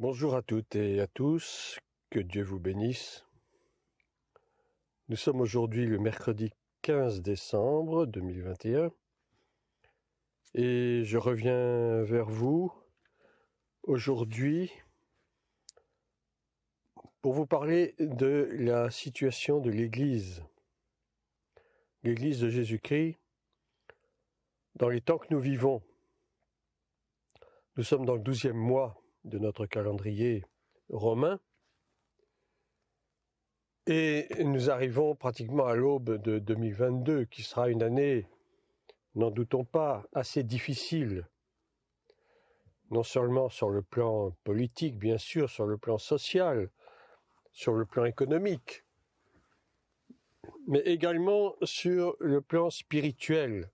Bonjour à toutes et à tous, que Dieu vous bénisse. Nous sommes aujourd'hui le mercredi 15 décembre 2021 et je reviens vers vous aujourd'hui pour vous parler de la situation de l'Église de Jésus-Christ dans les temps que nous vivons. Nous sommes dans le 12e mois de notre calendrier romain et nous arrivons pratiquement à l'aube de 2022 qui sera une année, n'en doutons pas, assez difficile, non seulement sur le plan politique, bien sûr, sur le plan social, sur le plan économique, mais également sur le plan spirituel.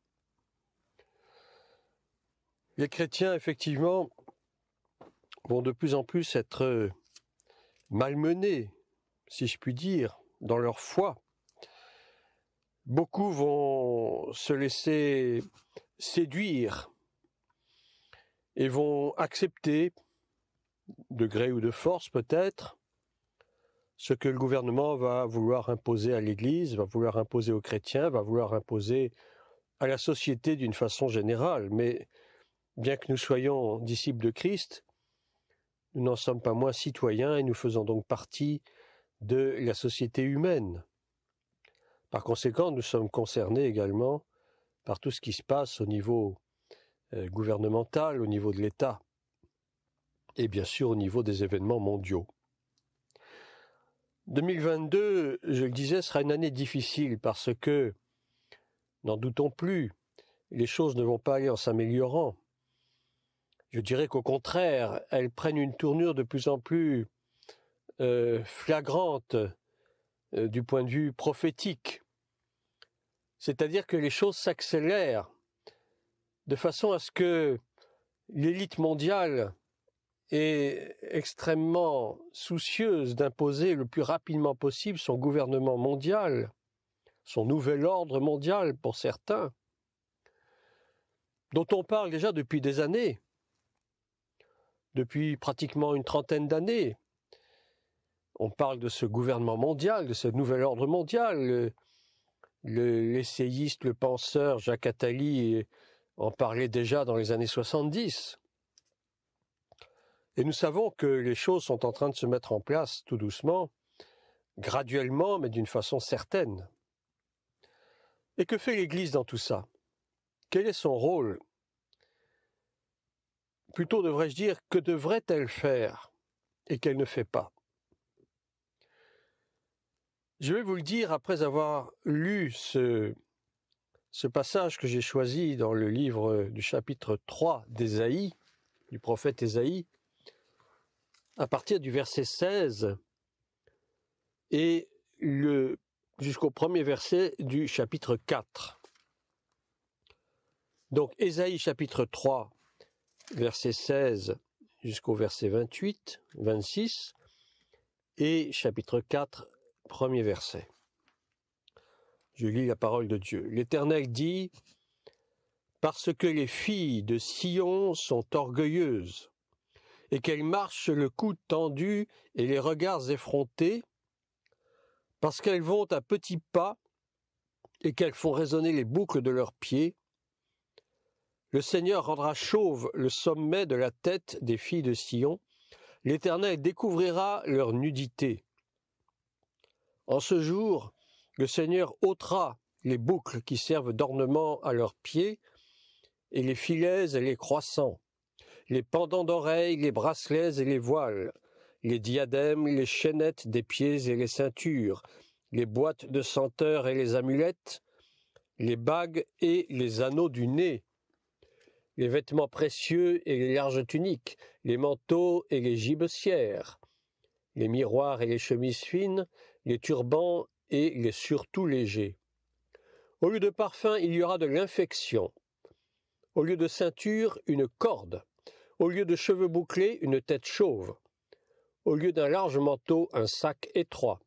Les chrétiens, effectivement, vont de plus en plus être malmenés, si je puis dire, dans leur foi. Beaucoup vont se laisser séduire et vont accepter, de gré ou de force peut-être, ce que le gouvernement va vouloir imposer à l'Église, va vouloir imposer aux chrétiens, va vouloir imposer à la société d'une façon générale. Mais bien que nous soyons disciples de Christ, nous n'en sommes pas moins citoyens et nous faisons donc partie de la société humaine. Par conséquent, nous sommes concernés également par tout ce qui se passe au niveau gouvernemental, au niveau de l'État et bien sûr au niveau des événements mondiaux. 2022, je le disais, sera une année difficile parce que, n'en doutons plus, les choses ne vont pas aller en s'améliorant. Je dirais qu'au contraire, elles prennent une tournure de plus en plus flagrante du point de vue prophétique. C'est-à-dire que les choses s'accélèrent de façon à ce que l'élite mondiale est extrêmement soucieuse d'imposer le plus rapidement possible son gouvernement mondial, son nouvel ordre mondial pour certains, dont on parle déjà depuis des années, depuis pratiquement une trentaine d'années. On parle de ce gouvernement mondial, de ce nouvel ordre mondial. L'essayiste, le penseur Jacques Attali en parlait déjà dans les années 70. Et nous savons que les choses sont en train de se mettre en place tout doucement, graduellement, mais d'une façon certaine. Et que fait l'Église dans tout ça? Quel est son rôle? Plutôt devrais-je dire, que devrait-elle faire et qu'elle ne fait pas? Je vais vous le dire après avoir lu ce passage que j'ai choisi dans le livre du chapitre 3 d'Ésaïe, du prophète Ésaïe, à partir du verset 16 et jusqu'au premier verset du chapitre 4. Donc Ésaïe chapitre 3, verset 16 jusqu'au verset 28, 26, et chapitre 4, premier verset. Je lis la parole de Dieu. L'Éternel dit : « Parce que les filles de Sion sont orgueilleuses, et qu'elles marchent le cou tendu et les regards effrontés, parce qu'elles vont à petits pas et qu'elles font résonner les boucles de leurs pieds, le Seigneur rendra chauve le sommet de la tête des filles de Sion, l'Éternel découvrira leur nudité. En ce jour, le Seigneur ôtera les boucles qui servent d'ornement à leurs pieds, et les filets et les croissants, les pendants d'oreilles, les bracelets et les voiles, les diadèmes, les chaînettes des pieds et les ceintures, les boîtes de senteurs et les amulettes, les bagues et les anneaux du nez, les vêtements précieux et les larges tuniques, les manteaux et les gibecières, les miroirs et les chemises fines, les turbans et les surtouts légers. Au lieu de parfum, il y aura de l'infection. Au lieu de ceinture, une corde. Au lieu de cheveux bouclés, une tête chauve. Au lieu d'un large manteau, un sac étroit.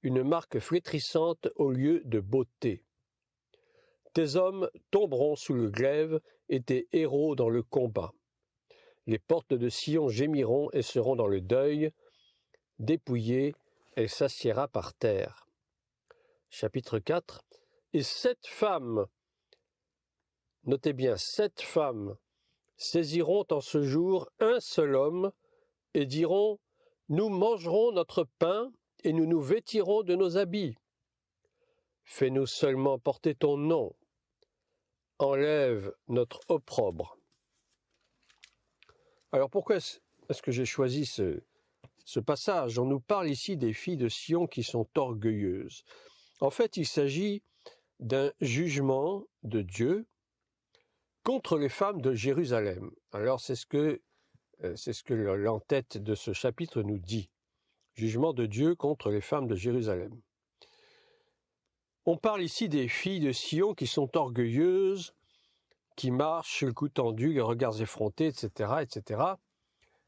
Une marque flétrissante au lieu de beauté. Tes hommes tomberont sous le glaive et tes héros dans le combat. Les portes de Sion gémiront et seront dans le deuil. Dépouillée, elle s'assiera par terre. Chapitre 4. Et 7 femmes, notez bien, 7 femmes, saisiront en ce jour un seul homme et diront, nous mangerons notre pain et nous nous vêtirons de nos habits. Fais-nous seulement porter ton nom. Enlève notre opprobre. Alors pourquoi est-ce que j'ai choisi ce passage? On nous parle ici des filles de Sion qui sont orgueilleuses. En fait, il s'agit d'un jugement de Dieu contre les femmes de Jérusalem. Alors c'est ce que l'entête de ce chapitre nous dit. Jugement de Dieu contre les femmes de Jérusalem. On parle ici des filles de Sion qui sont orgueilleuses, qui marchent le cou tendu, les regards effrontés, etc., etc.,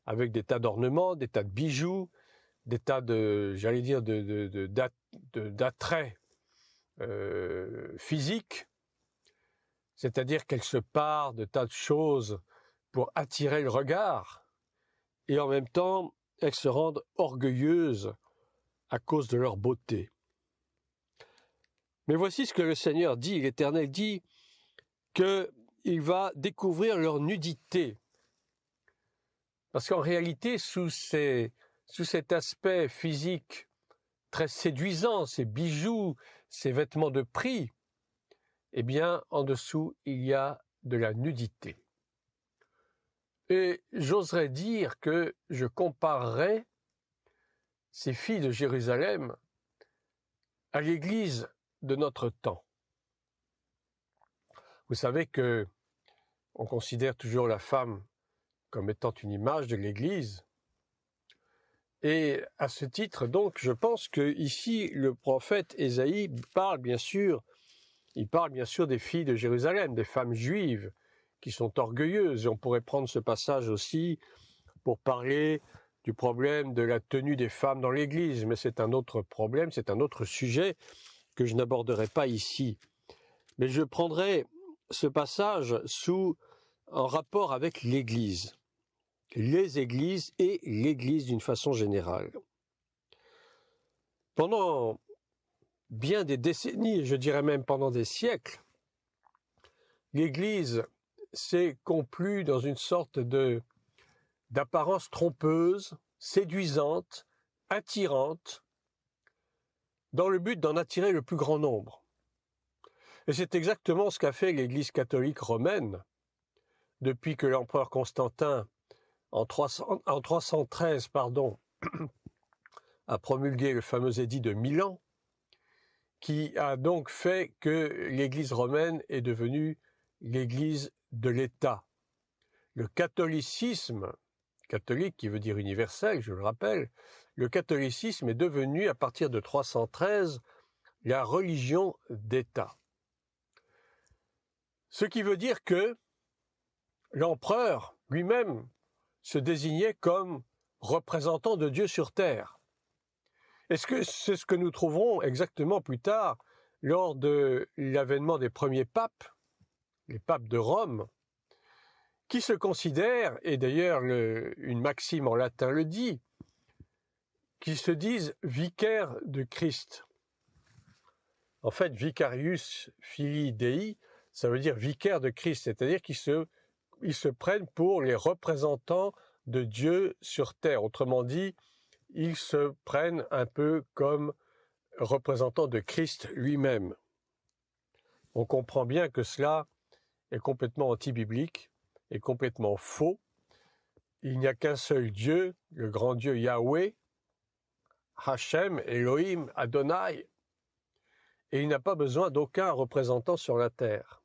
avec des tas d'ornements, des tas de bijoux, des tas d'attraits physiques, c'est-à-dire qu'elles se parent de tas de choses pour attirer le regard, et en même temps, elles se rendent orgueilleuses à cause de leur beauté. Mais voici ce que le Seigneur dit, l'Éternel dit, qu'il va découvrir leur nudité. Parce qu'en réalité, sous cet aspect physique très séduisant, ces bijoux, ces vêtements de prix, eh bien, en dessous, il y a de la nudité. Et j'oserais dire que je comparerais ces filles de Jérusalem à l'Église de notre temps. Vous savez que on considère toujours la femme comme étant une image de l'Église. Et à ce titre, donc, je pense que ici le prophète Ésaïe parle bien sûr des filles de Jérusalem, des femmes juives qui sont orgueilleuses. Et on pourrait prendre ce passage aussi pour parler du problème de la tenue des femmes dans l'Église, mais c'est un autre problème, c'est un autre sujet que je n'aborderai pas ici. Mais je prendrai ce passage en rapport avec l'Église, les Églises et l'Église d'une façon générale. Pendant bien des décennies, je dirais même pendant des siècles, l'Église s'est complue dans une sorte d'apparence trompeuse, séduisante, attirante, dans le but d'en attirer le plus grand nombre. Et c'est exactement ce qu'a fait l'Église catholique romaine depuis que l'empereur Constantin, en 313, a promulgué le fameux édit de Milan, qui a donc fait que l'Église romaine est devenue l'Église de l'État. Le catholicisme, catholique qui veut dire universel, je le rappelle, le catholicisme est devenu, à partir de 313, la religion d'État. Ce qui veut dire que l'empereur lui-même se désignait comme représentant de Dieu sur terre. Est-ce que c'est ce que nous trouverons exactement plus tard lors de l'avènement des premiers papes, les papes de Rome, qui se considèrent, et d'ailleurs une maxime en latin le dit, qui se disent vicaires de Christ. En fait, vicarius filii Dei, ça veut dire vicaire de Christ, c'est-à-dire qu'ils se prennent pour les représentants de Dieu sur terre. Autrement dit, ils se prennent un peu comme représentants de Christ lui-même. On comprend bien que cela est complètement anti-biblique et complètement faux. Il n'y a qu'un seul Dieu, le grand Dieu Yahweh, Hachem, Elohim, Adonai, et il n'a pas besoin d'aucun représentant sur la terre.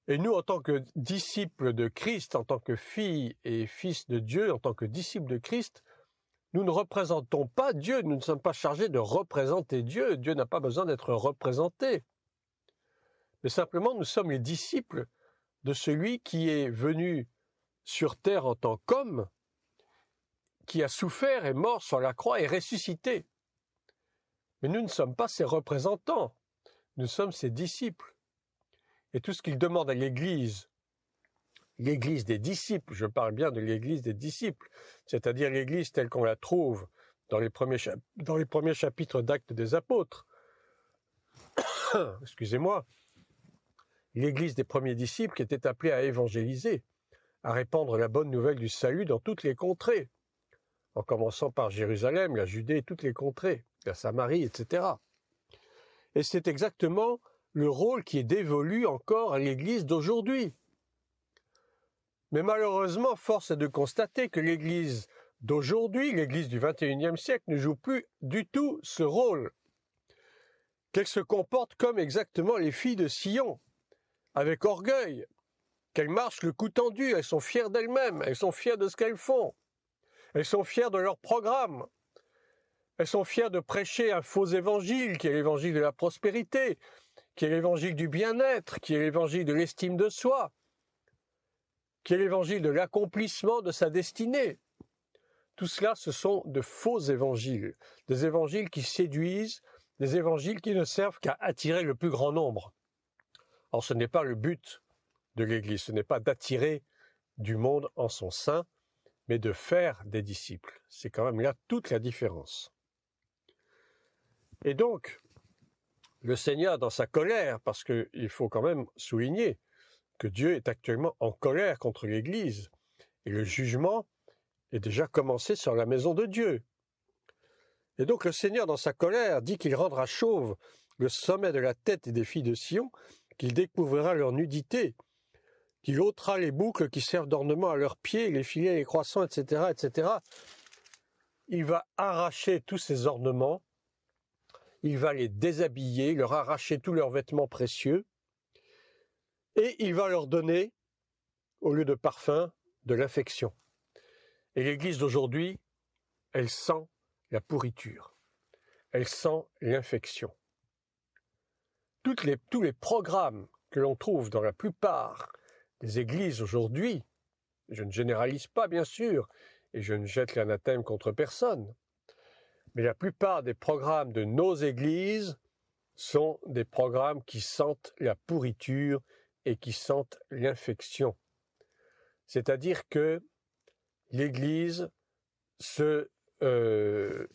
Et nous, en tant que disciples de Christ, en tant que filles et fils de Dieu, en tant que disciples de Christ, nous ne représentons pas Dieu, nous ne sommes pas chargés de représenter Dieu. Dieu n'a pas besoin d'être représenté. Mais simplement, nous sommes les disciples de celui qui est venu sur terre en tant qu'homme, qui a souffert, est mort sur la croix et ressuscité. Mais nous ne sommes pas ses représentants, nous sommes ses disciples. Et tout ce qu'il demande à l'Église l'église des disciples, je parle bien de l'église des disciples, c'est-à-dire l'église telle qu'on la trouve dans les premiers chapitres d'Actes des Apôtres. Excusez-moi. L'église des premiers disciples qui était appelée à évangéliser, à répandre la bonne nouvelle du salut dans toutes les contrées, en commençant par Jérusalem, la Judée, toutes les contrées, la Samarie, etc. Et c'est exactement le rôle qui est dévolu encore à l'église d'aujourd'hui. Mais malheureusement, force est de constater que l'église d'aujourd'hui, l'église du XXIe siècle, ne joue plus du tout ce rôle. Qu'elle se comporte comme exactement les filles de Sion, avec orgueil, qu'elles marchent le cou tendu, elles sont fières d'elles-mêmes, elles sont fières de ce qu'elles font, elles sont fières de leur programme, elles sont fières de prêcher un faux évangile, qui est l'évangile de la prospérité, qui est l'évangile du bien-être, qui est l'évangile de l'estime de soi, qui est l'évangile de l'accomplissement de sa destinée. Tout cela, ce sont de faux évangiles, des évangiles qui séduisent, des évangiles qui ne servent qu'à attirer le plus grand nombre. Or, ce n'est pas le but de l'Église, ce n'est pas d'attirer du monde en son sein, mais de faire des disciples. C'est quand même là toute la différence. Et donc, le Seigneur, dans sa colère, parce qu'il faut quand même souligner que Dieu est actuellement en colère contre l'Église, et le jugement est déjà commencé sur la maison de Dieu. Et donc le Seigneur, dans sa colère, dit qu'il rendra chauve le sommet de la tête des filles de Sion, qu'il découvrira leur nudité, qu'il ôtera les boucles qui servent d'ornement à leurs pieds, les filets, les croissants, etc., etc. Il va arracher tous ces ornements, il va les déshabiller, leur arracher tous leurs vêtements précieux, et il va leur donner, au lieu de parfum, de l'infection. Et l'Église d'aujourd'hui, elle sent la pourriture, elle sent l'infection. Tous les programmes que l'on trouve dans la plupart des églises aujourd'hui, je ne généralise pas bien sûr, et je ne jette l'anathème contre personne, mais la plupart des programmes de nos églises sont des programmes qui sentent la pourriture et qui sentent l'infection. C'est-à-dire que l'Église est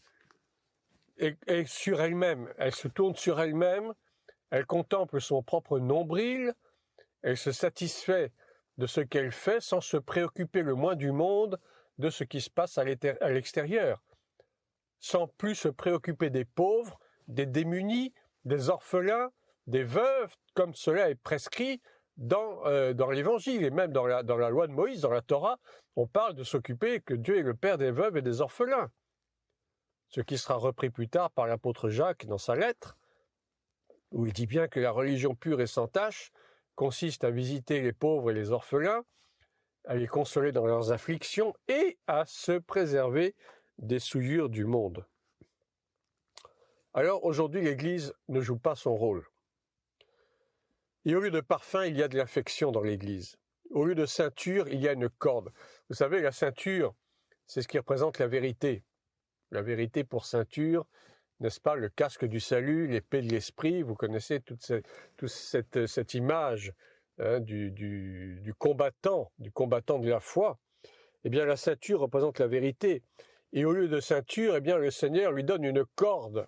sur elle-même, elle se tourne sur elle-même, elle contemple son propre nombril, elle se satisfait de ce qu'elle fait sans se préoccuper le moins du monde de ce qui se passe à l'extérieur, sans plus se préoccuper des pauvres, des démunis, des orphelins, des veuves, comme cela est prescrit dans l'Évangile, et même dans la loi de Moïse, dans la Torah, on parle de s'occuper que Dieu est le Père des veuves et des orphelins. Ce qui sera repris plus tard par l'apôtre Jacques dans sa lettre, où il dit bien que la religion pure et sans tache consiste à visiter les pauvres et les orphelins, à les consoler dans leurs afflictions et à se préserver des souillures du monde. Alors aujourd'hui, l'Église ne joue pas son rôle. Et au lieu de parfum, il y a de l'infection dans l'Église. Au lieu de ceinture, il y a une corde. Vous savez, la ceinture, c'est ce qui représente la vérité. La vérité pour ceinture, n'est-ce pas, le casque du salut, l'épée de l'esprit, vous connaissez toute cette image du combattant de la foi. Eh bien, la ceinture représente la vérité. Et au lieu de ceinture, eh bien, le Seigneur lui donne une corde.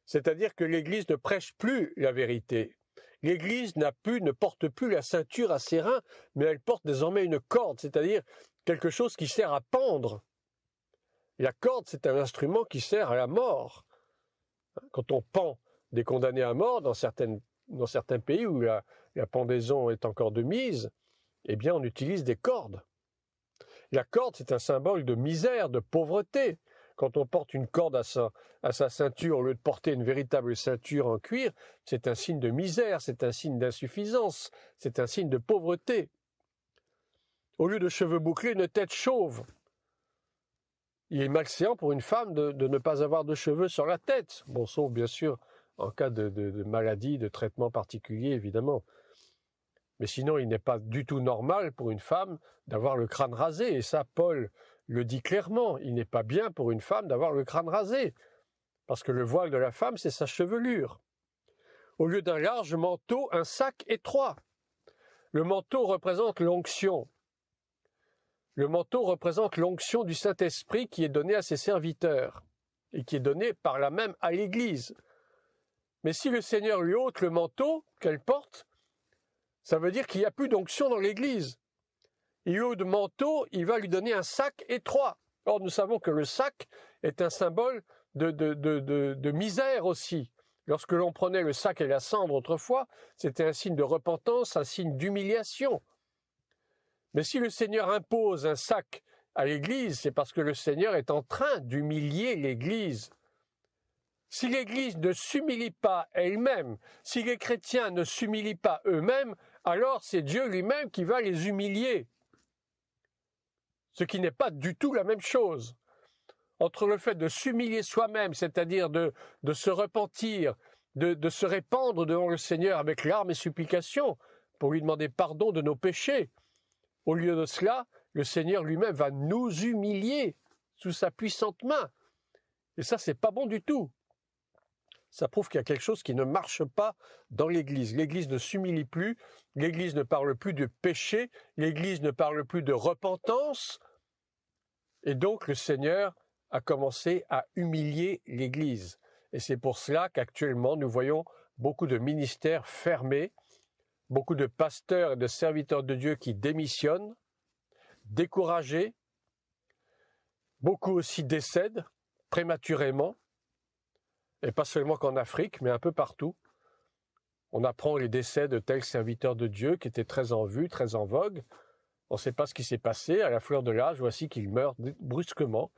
C'est-à-dire que l'Église ne prêche plus la vérité. L'Église ne porte plus la ceinture à ses reins, mais elle porte désormais une corde, c'est-à-dire quelque chose qui sert à pendre. La corde, c'est un instrument qui sert à la mort. Quand on pend des condamnés à mort dans certains pays où la pendaison est encore de mise, eh bien on utilise des cordes. La corde, c'est un symbole de misère, de pauvreté. Quand on porte une corde à sa ceinture, au lieu de porter une véritable ceinture en cuir, c'est un signe de misère, c'est un signe d'insuffisance, c'est un signe de pauvreté. Au lieu de cheveux bouclés, une tête chauve. Il est malséant pour une femme de ne pas avoir de cheveux sur la tête. Bon, sauf bien sûr en cas de maladie, de traitement particulier, évidemment. Mais sinon, il n'est pas du tout normal pour une femme d'avoir le crâne rasé. Et ça, Paul le dit clairement. Il n'est pas bien pour une femme d'avoir le crâne rasé. Parce que le voile de la femme, c'est sa chevelure. Au lieu d'un large manteau, un sac étroit. Le manteau représente l'onction. Le manteau représente l'onction du Saint-Esprit qui est donnée à ses serviteurs et qui est donnée par là même à l'Église. Mais si le Seigneur lui ôte le manteau qu'elle porte, ça veut dire qu'il n'y a plus d'onction dans l'Église. Il lui ôte le manteau, il va lui donner un sac étroit. Or, nous savons que le sac est un symbole de misère aussi. Lorsque l'on prenait le sac et la cendre autrefois, c'était un signe de repentance, un signe d'humiliation. Mais si le Seigneur impose un sac à l'Église, c'est parce que le Seigneur est en train d'humilier l'Église. Si l'Église ne s'humilie pas elle-même, si les chrétiens ne s'humilient pas eux-mêmes, alors c'est Dieu lui-même qui va les humilier. Ce qui n'est pas du tout la même chose. Entre le fait de s'humilier soi-même, c'est-à-dire de se repentir, de se répandre devant le Seigneur avec larmes et supplications pour lui demander pardon de nos péchés, au lieu de cela, le Seigneur lui-même va nous humilier sous sa puissante main. Et ça, c'est pas bon du tout. Ça prouve qu'il y a quelque chose qui ne marche pas dans l'Église. L'Église ne s'humilie plus, l'Église ne parle plus de péché, l'Église ne parle plus de repentance. Et donc, le Seigneur a commencé à humilier l'Église. Et c'est pour cela qu'actuellement, nous voyons beaucoup de ministères fermés, beaucoup de pasteurs et de serviteurs de Dieu qui démissionnent, découragés, beaucoup aussi décèdent prématurément, et pas seulement qu'en Afrique, mais un peu partout. On apprend les décès de tels serviteurs de Dieu qui étaient très en vue, très en vogue. On ne sait pas ce qui s'est passé, à la fleur de l'âge, voici qu'ils meurent brusquement.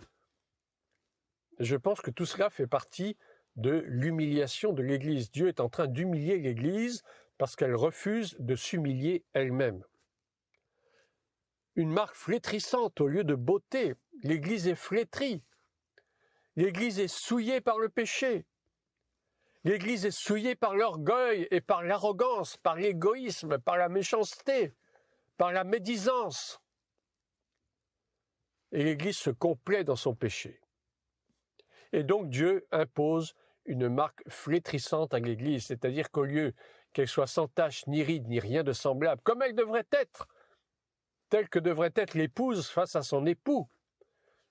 Je pense que tout cela fait partie de l'humiliation de l'Église. Dieu est en train d'humilier l'Église parce qu'elle refuse de s'humilier elle-même. Une marque flétrissante au lieu de beauté. L'Église est flétrie. L'Église est souillée par le péché. L'Église est souillée par l'orgueil et par l'arrogance, par l'égoïsme, par la méchanceté, par la médisance. Et l'Église se complaît dans son péché. Et donc Dieu impose une marque flétrissante à l'Église, c'est-à-dire qu'au lieu qu'elle soit sans tache, ni ride, ni rien de semblable, comme elle devrait être, telle que devrait être l'épouse face à son époux,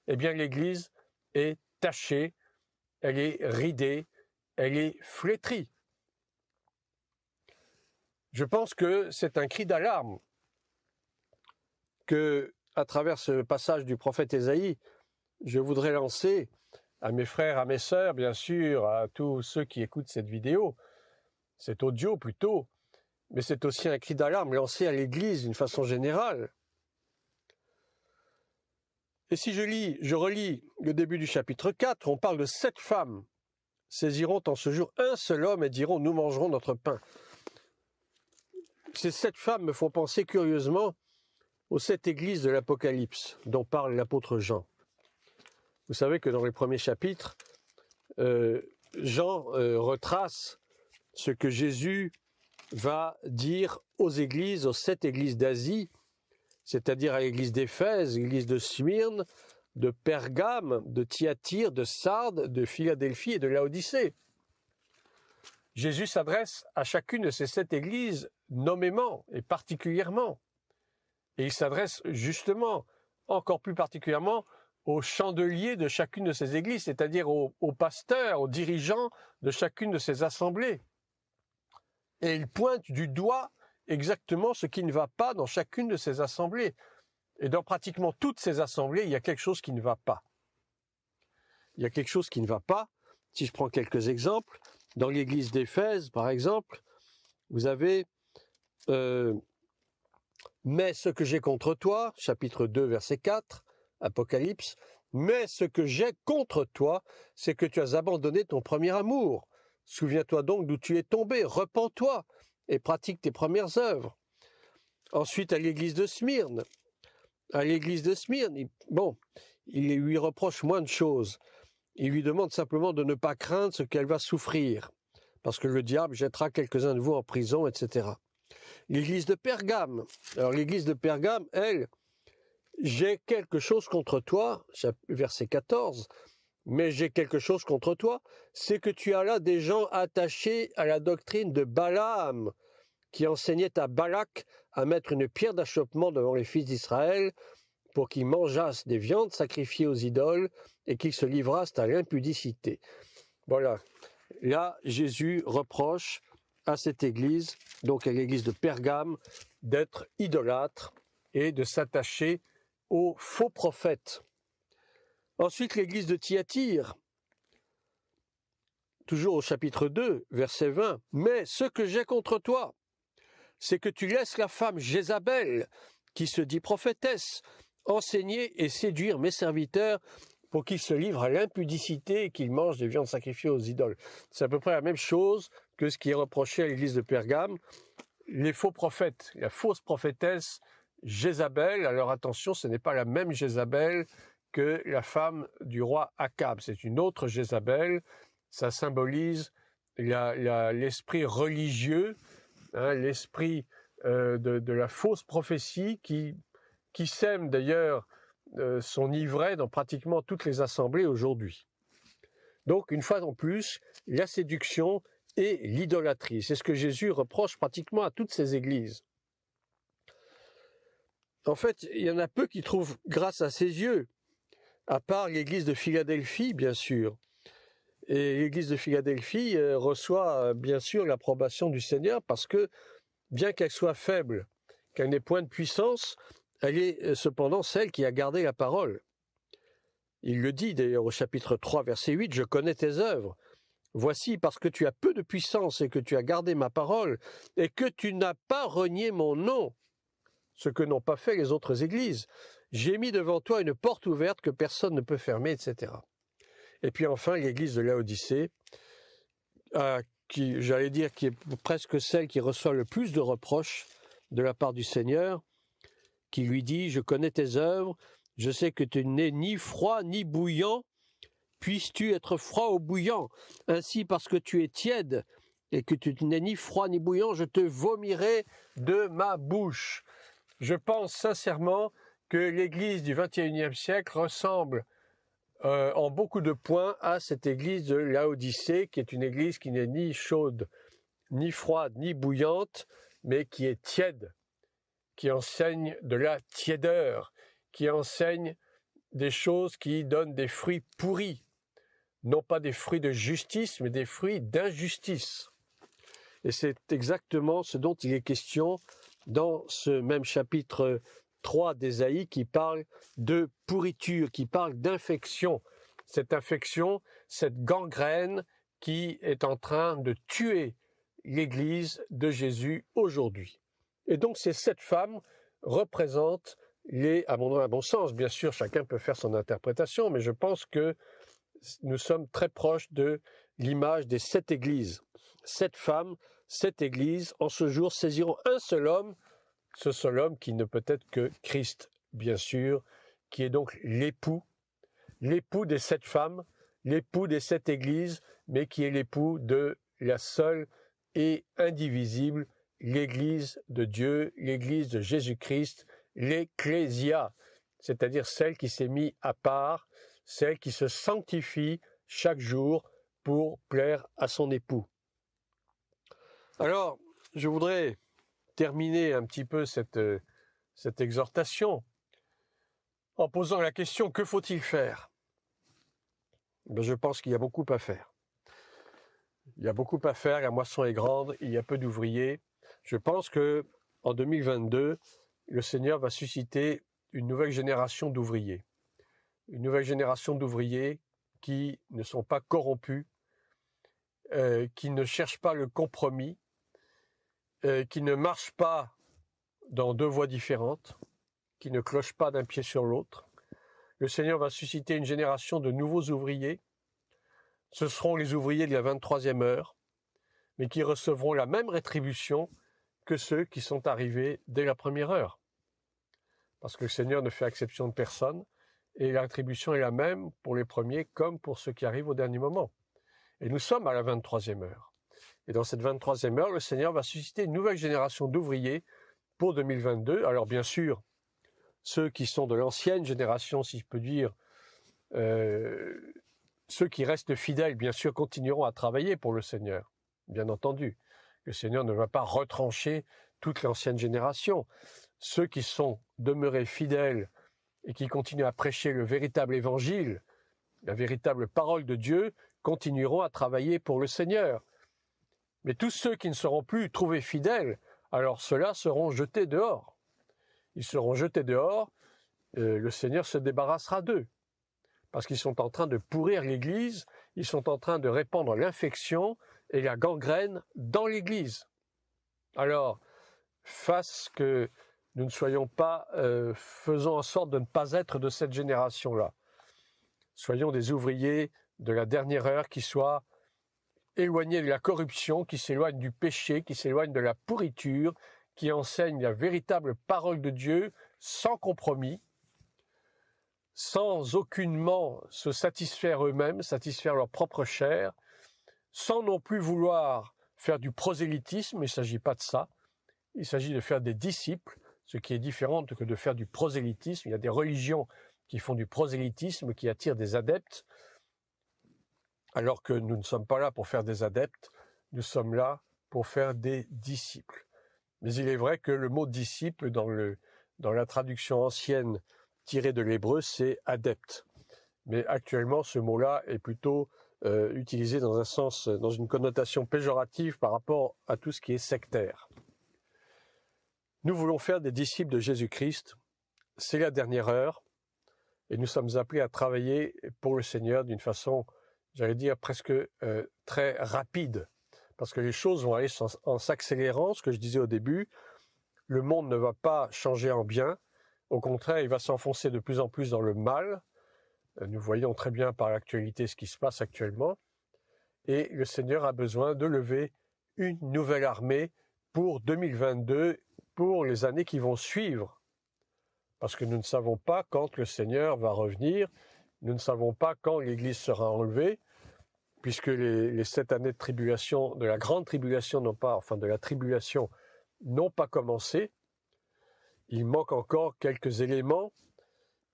eh bien l'Église est tachée, elle est ridée, elle est flétrie. Je pense que c'est un cri d'alarme que, à travers ce passage du prophète Ésaïe, je voudrais lancer à mes frères, à mes sœurs, bien sûr, à tous ceux qui écoutent cette vidéo, cet audio plutôt, mais c'est aussi un cri d'alarme lancé à l'Église d'une façon générale. Et si je relis le début du chapitre 4, on parle de 7 femmes saisiront en ce jour un seul homme et diront « Nous mangerons notre pain ». Ces 7 femmes me font penser curieusement aux 7 églises de l'Apocalypse dont parle l'apôtre Jean. Vous savez que dans les premiers chapitres, Jean retrace ce que Jésus va dire aux églises, aux 7 églises d'Asie, c'est-à-dire à l'église d'Éphèse, l'église de Smyrne, de Pergame, de Thyatire, de Sardes, de Philadelphie et de Laodicée. Jésus s'adresse à chacune de ces 7 églises nommément et particulièrement. Et il s'adresse justement, encore plus particulièrement, aux chandeliers de chacune de ces églises, c'est-à-dire aux pasteurs, aux dirigeants de chacune de ces assemblées. Et il pointe du doigt exactement ce qui ne va pas dans chacune de ces assemblées. Et dans pratiquement toutes ces assemblées, il y a quelque chose qui ne va pas. Il y a quelque chose qui ne va pas. Si je prends quelques exemples, dans l'église d'Éphèse, par exemple, vous avez « Mais ce que j'ai contre toi », chapitre 2, verset 4, Apocalypse, « Mais ce que j'ai contre toi, c'est que tu as abandonné ton premier amour. Souviens-toi donc d'où tu es tombé, repens-toi et pratique tes premières œuvres. » Ensuite, à l'église de Smyrne, il lui reproche moins de choses. Il lui demande simplement de ne pas craindre ce qu'elle va souffrir, parce que le diable jettera quelques-uns de vous en prison, etc. L'église de Pergame. Alors l'église de Pergame, elle, j'ai quelque chose contre toi, verset 14, mais j'ai quelque chose contre toi, c'est que tu as là des gens attachés à la doctrine de Balaam, qui enseignait à Balak à mettre une pierre d'achoppement devant les fils d'Israël pour qu'ils mangeassent des viandes sacrifiées aux idoles et qu'ils se livrassent à l'impudicité. Voilà. Là, Jésus reproche à cette église, donc à l'église de Pergame, d'être idolâtre et de s'attacher aux faux prophètes. Ensuite, l'église de Thyatire, toujours au chapitre 2, verset 20. « Mais ce que j'ai contre toi, c'est que tu laisses la femme Jézabel, qui se dit prophétesse, enseigner et séduire mes serviteurs pour qu'ils se livrent à l'impudicité et qu'ils mangent des viandes sacrifiées aux idoles. » C'est à peu près la même chose que ce qui est reproché à l'église de Pergame. Les faux prophètes, la fausse prophétesse Jézabel, alors attention, ce n'est pas la même Jézabel que la femme du roi Akab, c'est une autre Jézabel. Ça symbolise l'esprit religieux, hein, l'esprit de la fausse prophétie qui sème d'ailleurs son ivraie dans pratiquement toutes les assemblées aujourd'hui. Donc, une fois de plus, la séduction et l'idolâtrie. C'est ce que Jésus reproche pratiquement à toutes ces églises. En fait, il y en a peu qui trouvent grâce à ses yeux, à part l'église de Philadelphie, bien sûr. Et l'église de Philadelphie reçoit bien sûr l'approbation du Seigneur parce que, bien qu'elle soit faible, qu'elle n'ait point de puissance, elle est cependant celle qui a gardé la parole. Il le dit d'ailleurs au chapitre 3, verset 8, « Je connais tes œuvres. Voici, parce que tu as peu de puissance et que tu as gardé ma parole, et que tu n'as pas renié mon nom, ce que n'ont pas fait les autres églises. J'ai mis devant toi une porte ouverte que personne ne peut fermer, etc. » Et puis enfin, l'église de Laodicée, qui est presque celle qui reçoit le plus de reproches de la part du Seigneur, qui lui dit « Je connais tes œuvres, je sais que tu n'es ni froid ni bouillant, puisses-tu être froid ou bouillant? Ainsi, parce que tu es tiède et que tu n'es ni froid ni bouillant, je te vomirai de ma bouche. » Je pense sincèrement que l'Église du XXIe siècle ressemble en beaucoup de points à cette Église de Laodicée, qui est une Église qui n'est ni chaude, ni froide, ni bouillante, mais qui est tiède, qui enseigne de la tiédeur, qui enseigne des choses qui donnent des fruits pourris, non pas des fruits de justice, mais des fruits d'injustice. Et c'est exactement ce dont il est question dans ce même chapitre 3 d'Ésaïe qui parle de pourriture, qui parle d'infection. Cette infection, cette gangrène qui est en train de tuer l'Église de Jésus aujourd'hui. Et donc ces 7 femmes représentent à mon sens, bien sûr, chacun peut faire son interprétation, mais je pense que nous sommes très proches de l'image des 7 églises. 7 femmes, 7 églises, en ce jour saisiront un seul homme, ce seul homme qui ne peut être que Christ, bien sûr, qui est donc l'époux des 7 femmes, l'époux des 7 églises, mais qui est l'époux de la seule et indivisible, l'Église de Dieu, l'Église de Jésus-Christ, l'Ecclésia, c'est-à-dire celle qui s'est mise à part, celle qui se sanctifie chaque jour pour plaire à son époux. Alors, je voudrais terminer un petit peu cette exhortation en posant la question, que faut-il faire? Je pense qu'il y a beaucoup à faire. Il y a beaucoup à faire, la moisson est grande, il y a peu d'ouvriers. Je pense que en 2022, le Seigneur va susciter une nouvelle génération d'ouvriers. Une nouvelle génération d'ouvriers qui ne sont pas corrompus, qui ne cherchent pas le compromis, qui ne marchent pas dans 2 voies différentes, qui ne clochent pas d'un pied sur l'autre. Le Seigneur va susciter une génération de nouveaux ouvriers. Ce seront les ouvriers de la 23e heure, mais qui recevront la même rétribution que ceux qui sont arrivés dès la première heure. Parce que le Seigneur ne fait exception de personne, et la rétribution est la même pour les premiers comme pour ceux qui arrivent au dernier moment. Et nous sommes à la 23e heure. Et dans cette 23e heure, le Seigneur va susciter une nouvelle génération d'ouvriers pour 2022. Alors bien sûr, ceux qui sont de l'ancienne génération, si je peux dire, ceux qui restent fidèles, bien sûr, continueront à travailler pour le Seigneur, bien entendu. Le Seigneur ne va pas retrancher toute l'ancienne génération. Ceux qui sont demeurés fidèles et qui continuent à prêcher le véritable évangile, la véritable parole de Dieu, continueront à travailler pour le Seigneur. Mais tous ceux qui ne seront plus trouvés fidèles, alors ceux-là seront jetés dehors. Ils seront jetés dehors, le Seigneur se débarrassera d'eux. Parce qu'ils sont en train de pourrir l'Église, ils sont en train de répandre l'infection et la gangrène dans l'Église. Alors, fasse que nous ne soyons pas, faisons en sorte de ne pas être de cette génération-là. Soyons des ouvriers de la dernière heure qui soient éloignés de la corruption, qui s'éloignent du péché, qui s'éloignent de la pourriture, qui enseignent la véritable parole de Dieu sans compromis, sans aucunement se satisfaire eux-mêmes, satisfaire leur propre chair, sans non plus vouloir faire du prosélytisme, il ne s'agit pas de ça, il s'agit de faire des disciples, ce qui est différent que de faire du prosélytisme. Il y a des religions qui font du prosélytisme, qui attirent des adeptes, alors que nous ne sommes pas là pour faire des adeptes, nous sommes là pour faire des disciples. Mais il est vrai que le mot disciple, dans la traduction ancienne tirée de l'hébreu, c'est adepte. Mais actuellement, ce mot-là est plutôt utilisé dans un sens, dans une connotation péjorative par rapport à tout ce qui est sectaire. Nous voulons faire des disciples de Jésus-Christ, c'est la dernière heure, et nous sommes appelés à travailler pour le Seigneur d'une façon, j'allais dire, presque très rapide, parce que les choses vont aller en s'accélérant. Ce que je disais au début, le monde ne va pas changer en bien, au contraire, il va s'enfoncer de plus en plus dans le mal. Nous voyons très bien par l'actualité ce qui se passe actuellement, et le Seigneur a besoin de lever une nouvelle armée pour 2022, pour les années qui vont suivre. Parce que nous ne savons pas quand le Seigneur va revenir, nous ne savons pas quand l'Église sera enlevée, puisque les 7 années de tribulation, de la grande tribulation, de la tribulation, n'ont pas commencé. Il manque encore quelques éléments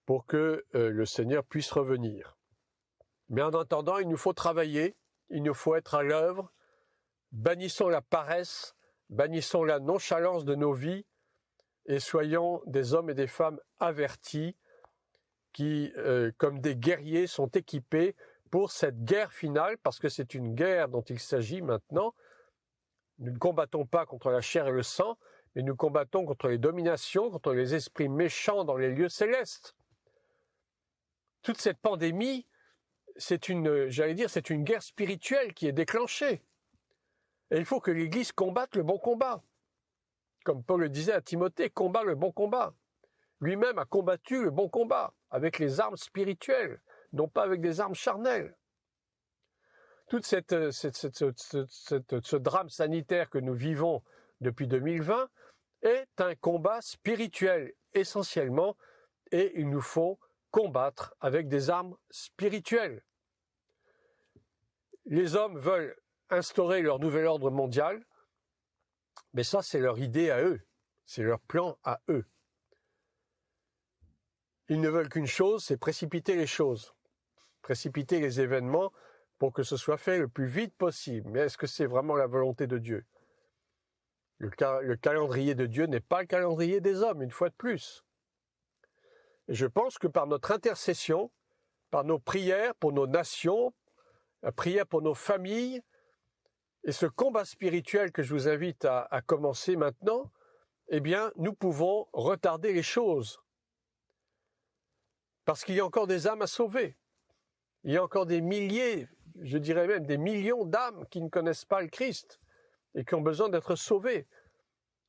pour que le Seigneur puisse revenir. Mais en attendant, il nous faut travailler, il nous faut être à l'œuvre, bannissons la paresse, bannissons la nonchalance de nos vies, et soyons des hommes et des femmes avertis qui, comme des guerriers, sont équipés pour cette guerre finale, parce que c'est une guerre dont il s'agit maintenant. Nous ne combattons pas contre la chair et le sang, mais nous combattons contre les dominations, contre les esprits méchants dans les lieux célestes. Toute cette pandémie, c'est une guerre spirituelle qui est déclenchée. Et il faut que l'Église combatte le bon combat. Comme Paul le disait à Timothée, combat le bon combat. Lui-même a combattu le bon combat avec les armes spirituelles, non pas avec des armes charnelles. Tout ce drame sanitaire que nous vivons depuis 2020 est un combat spirituel essentiellement, et il nous faut combattre avec des armes spirituelles. Les hommes veulent instaurer leur nouvel ordre mondial, mais ça c'est leur idée à eux, c'est leur plan à eux. Ils ne veulent qu'une chose, c'est précipiter les choses, précipiter les événements pour que ce soit fait le plus vite possible. Mais est-ce que c'est vraiment la volonté de Dieu ? Le calendrier de Dieu n'est pas le calendrier des hommes, une fois de plus. Et je pense que par notre intercession, par nos prières pour nos nations, la prière pour nos familles, et ce combat spirituel que je vous invite à commencer maintenant, eh bien, nous pouvons retarder les choses. Parce qu'il y a encore des âmes à sauver. Il y a encore des milliers, je dirais même des millions d'âmes qui ne connaissent pas le Christ et qui ont besoin d'être sauvées.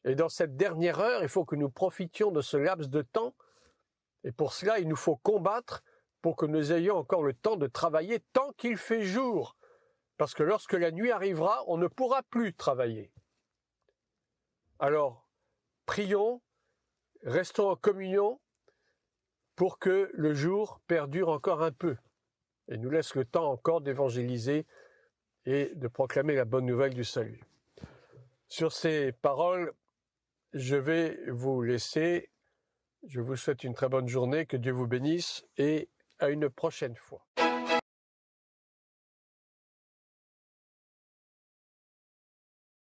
Et dans cette dernière heure, il faut que nous profitions de ce laps de temps. Et pour cela, il nous faut combattre pour que nous ayons encore le temps de travailler tant qu'il fait jour. Parce que lorsque la nuit arrivera, on ne pourra plus travailler. Alors, prions, restons en communion pour que le jour perdure encore un peu et nous laisse le temps encore d'évangéliser et de proclamer la bonne nouvelle du salut. Sur ces paroles, je vais vous laisser. Je vous souhaite une très bonne journée, que Dieu vous bénisse et à une prochaine fois.